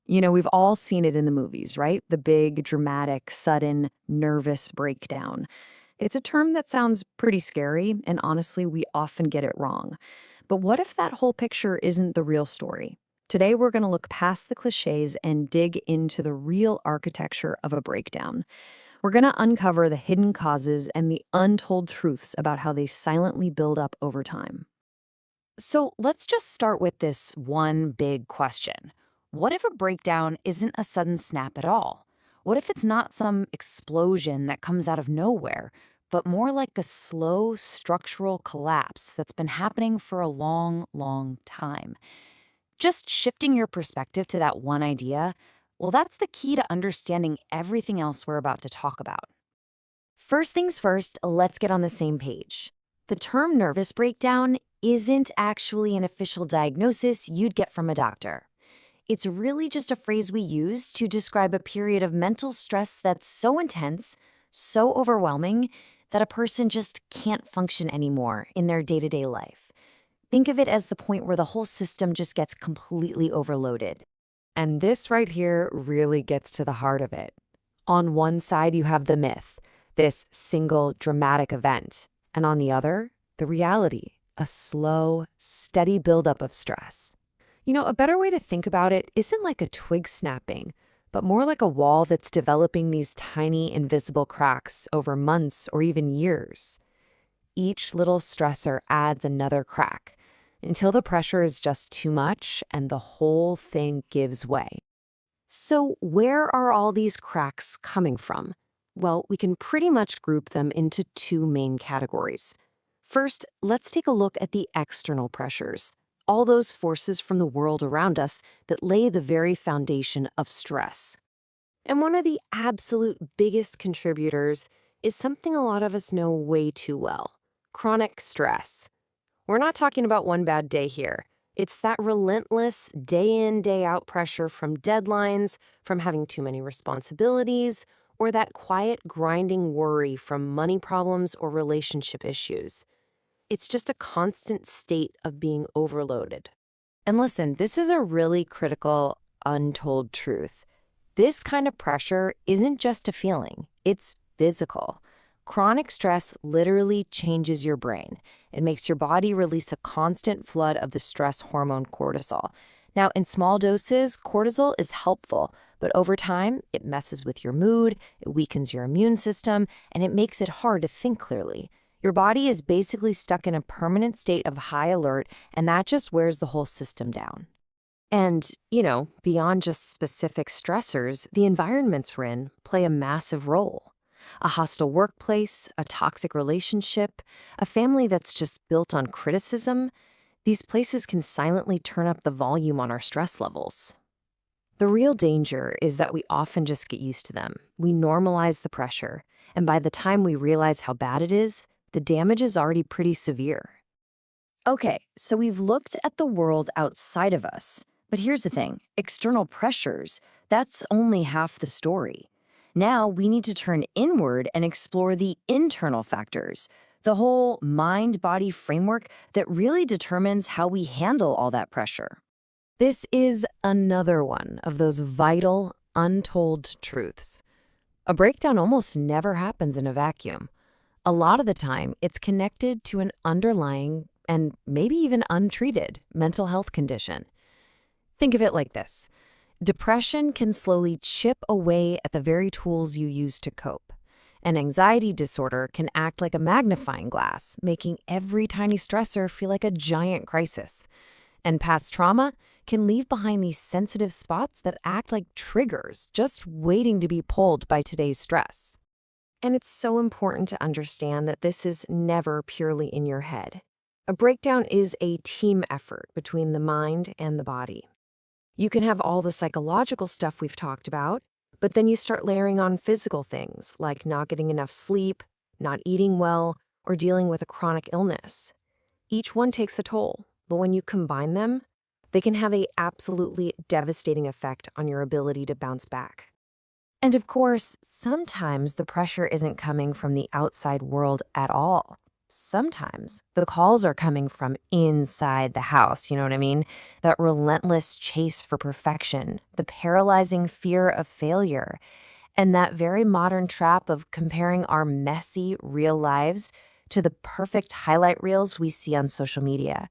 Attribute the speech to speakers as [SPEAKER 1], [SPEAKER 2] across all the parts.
[SPEAKER 1] We've all seen it in the movies, right? The big, dramatic, sudden, nervous breakdown. It's a term that sounds pretty scary, and honestly, we often get it wrong. But what if that whole picture isn't the real story? Today, we're going to look past the cliches and dig into the real architecture of a breakdown. We're going to uncover the hidden causes and the untold truths about how they silently build up over time. So let's just start with this one big question. What if a breakdown isn't a sudden snap at all? What if it's not some explosion that comes out of nowhere, but more like a slow structural collapse that's been happening for a long, long time? Just shifting your perspective to that one idea, well, that's the key to understanding everything else we're about to talk about. First things first, let's get on the same page. The term nervous breakdown isn't actually an official diagnosis you'd get from a doctor. It's really just a phrase we use to describe a period of mental stress that's so intense, so overwhelming, that a person just can't function anymore in their day-to-day life. Think of it as the point where the whole system just gets completely overloaded. And this right here really gets to the heart of it. On one side, you have the myth, this single dramatic event, and on the other, the reality, a slow, steady buildup of stress. A better way to think about it isn't like a twig snapping, but more like a wall that's developing these tiny, invisible cracks over months or even years. Each little stressor adds another crack until the pressure is just too much and the whole thing gives way. So, where are all these cracks coming from? Well, we can pretty much group them into two main categories. First, let's take a look at the external pressures, all those forces from the world around us that lay the very foundation of stress. And one of the absolute biggest contributors is something a lot of us know way too well: chronic stress. We're not talking about one bad day here. It's that relentless, day in, day out pressure from deadlines, from having too many responsibilities, or that quiet, grinding worry from money problems or relationship issues. It's just a constant state of being overloaded. And listen, this is a really critical, untold truth. This kind of pressure isn't just a feeling, it's physical. Chronic stress literally changes your brain. It makes your body release a constant flood of the stress hormone cortisol. Now, in small doses, cortisol is helpful, but over time, it messes with your mood, it weakens your immune system, and it makes it hard to think clearly. Your body is basically stuck in a permanent state of high alert, and that just wears the whole system down. And, beyond just specific stressors, the environments we're in play a massive role. A hostile workplace, a toxic relationship, a family that's just built on criticism, these places can silently turn up the volume on our stress levels. The real danger is that we often just get used to them. We normalize the pressure, and by the time we realize how bad it is, the damage is already pretty severe. Okay, so we've looked at the world outside of us, but here's the thing: external pressures, that's only half the story. Now we need to turn inward and explore the internal factors, the whole mind-body framework that really determines how we handle all that pressure. This is another one of those vital, untold truths. A breakdown almost never happens in a vacuum. A lot of the time, it's connected to an underlying and maybe even untreated mental health condition. Think of it like this. Depression can slowly chip away at the very tools you use to cope. An anxiety disorder can act like a magnifying glass, making every tiny stressor feel like a giant crisis. And past trauma can leave behind these sensitive spots that act like triggers, just waiting to be pulled by today's stress. And it's so important to understand that this is never purely in your head. A breakdown is a team effort between the mind and the body. You can have all the psychological stuff we've talked about, but then you start layering on physical things like not getting enough sleep, not eating well, or dealing with a chronic illness. Each one takes a toll, but when you combine them, they can have an absolutely devastating effect on your ability to bounce back. And of course, sometimes the pressure isn't coming from the outside world at all.
[SPEAKER 2] Sometimes the calls are coming from inside the house, you know what I mean? That relentless chase for perfection, the paralyzing fear of failure, and that very modern trap of comparing our messy, real lives to the perfect highlight reels we see on social media.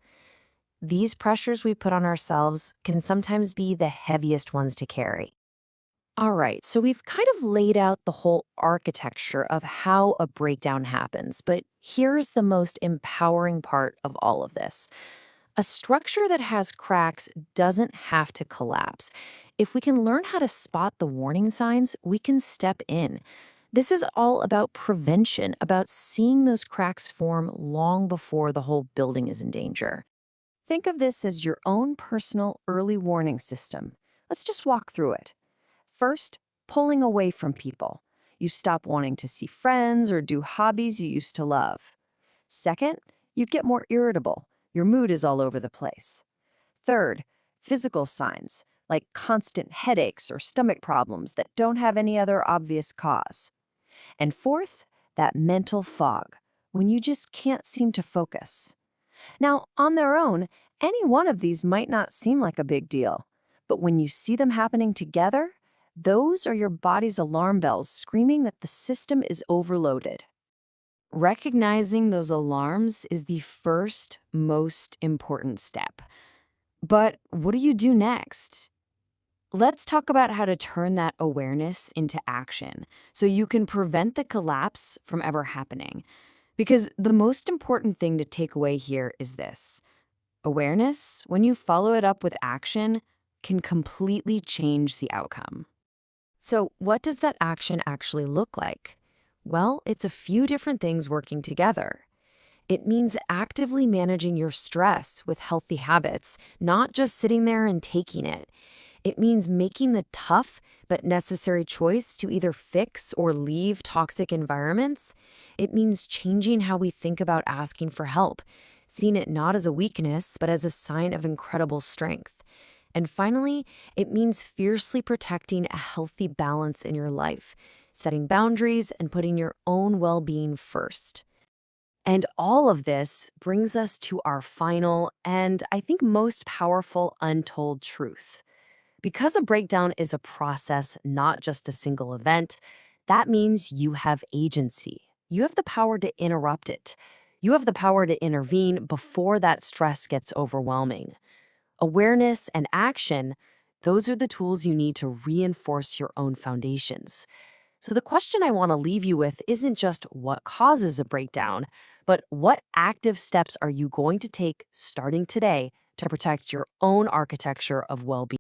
[SPEAKER 2] These pressures we put on ourselves can sometimes be the heaviest ones to carry.
[SPEAKER 1] All right, so we've kind of laid out the whole architecture of how a breakdown happens, but here's the most empowering part of all of this. A structure that has cracks doesn't have to collapse. If we can learn how to spot the warning signs, we can step in. This is all about prevention, about seeing those cracks form long before the whole building is in danger. Think of this as your own personal early warning system. Let's just walk through it. First, pulling away from people. You stop wanting to see friends or do hobbies you used to love. Second, you get more irritable. Your mood is all over the place. Third, physical signs like constant headaches or stomach problems that don't have any other obvious cause. And fourth, that mental fog, when you just can't seem to focus. Now, on their own, any one of these might not seem like a big deal, but when you see them happening together, those are your body's alarm bells screaming that the system is overloaded. Recognizing those alarms is the first, most important step. But what do you do next? Let's talk about how to turn that awareness into action so you can prevent the collapse from ever happening. Because the most important thing to take away here is this: awareness, when you follow it up with action, can completely change the outcome.
[SPEAKER 2] So, what does that action actually look like? Well, it's a few different things working together. It means actively managing your stress with healthy habits, not just sitting there and taking it. It means making the tough but necessary choice to either fix or leave toxic environments. It means changing how we think about asking for help, seeing it not as a weakness, but as a sign of incredible strength. And finally, it means fiercely protecting a healthy balance in your life, setting boundaries and putting your own well-being first. And all of this brings us to our final and I think most powerful untold truth. Because a breakdown is a process, not just a single event, that means you have agency. You have the power to interrupt it. You have the power to intervene before that stress gets overwhelming. Awareness and action, those are the tools you need to reinforce your own foundations. So the question I want to leave you with isn't just what causes a breakdown, but what active steps are you going to take starting today to protect your own architecture of well-being?